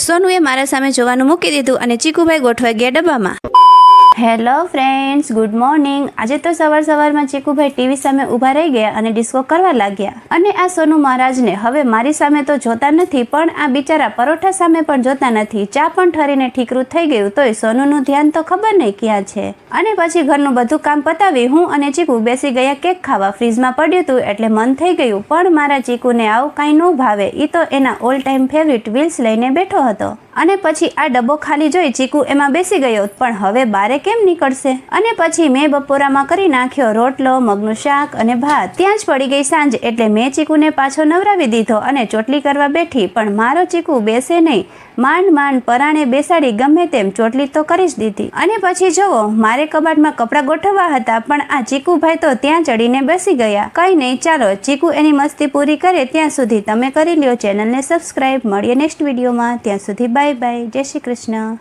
સોનુએ મારા સામે જોવાનું મૂકી દીધું અને ચીકુભાઈ ગોઠવાઈ ગયા ડબ્બામાં। Hello friends, good morning. આજે તો સવારમાં ચીકુભાઈ ટીવી સામે ઊભા રહી ગયા અને ડિસ્કો કરવા લાગ્યા અને આ સોનુ મહારાજને હવે મારી સામે તો જોતા નથી પણ આ બિચારા પરોઠા સામે પણ જોતા નથી। ચા પણ ઠરીને ઠીકરું થઈ ગયું તોય સોનુનું ધ્યાન તો ખબર નહીં ક્યાં છે। અને પછી ઘરનું બધું કામ પતાવી હું અને ચીકુ બેસી ગયા કેક ખાવા। ફ્રીજમાં પડ્યું હતું એટલે મન થઈ ગયું પણ મારા ચીકુને આવું કાંઈ ન ભાવે। એ તો એના ઓલ ટાઈમ ફેવરિટ વ્હીલ્સ લઈને બેઠો હતો અને પછી આ ડબ્બો ખાલી જોઈ ચીકુ એમાં બેસી ગયો પણ હવે બારે કેમ નીકળશે। અને પછી મેં બપોરામાં કરી નાખ્યો રોટલો, મગનું શાક અને ભાત। ત્યાં જ પડી ગઈ સાંજ એટલે મેં ચીકુને પાછો નવરાવી દીધો અને ચોટલી કરવા બેઠી પણ મારો ચીકુ બેસે નહીં। માંડ પરાણે બેસાડી ગમે તેમ ચોટલી તો કરી જ દીધી। અને પછી જુઓ મારે કબાટમાં કપડાં ગોઠવવા હતા પણ આ ચીકુભાઈ તો ત્યાં ચડીને બેસી ગયા। કંઈ નહીં, ચાલો ચીકુ એની મસ્તી પૂરી કરે ત્યાં સુધી તમે કરી લ્યો ચેનલને સબસ્ક્રાઈબ। મળીએ નેક્સ્ટ વિડીયોમાં, ત્યાં સુધી બાય બાય, જય શ્રી કૃષ્ણ।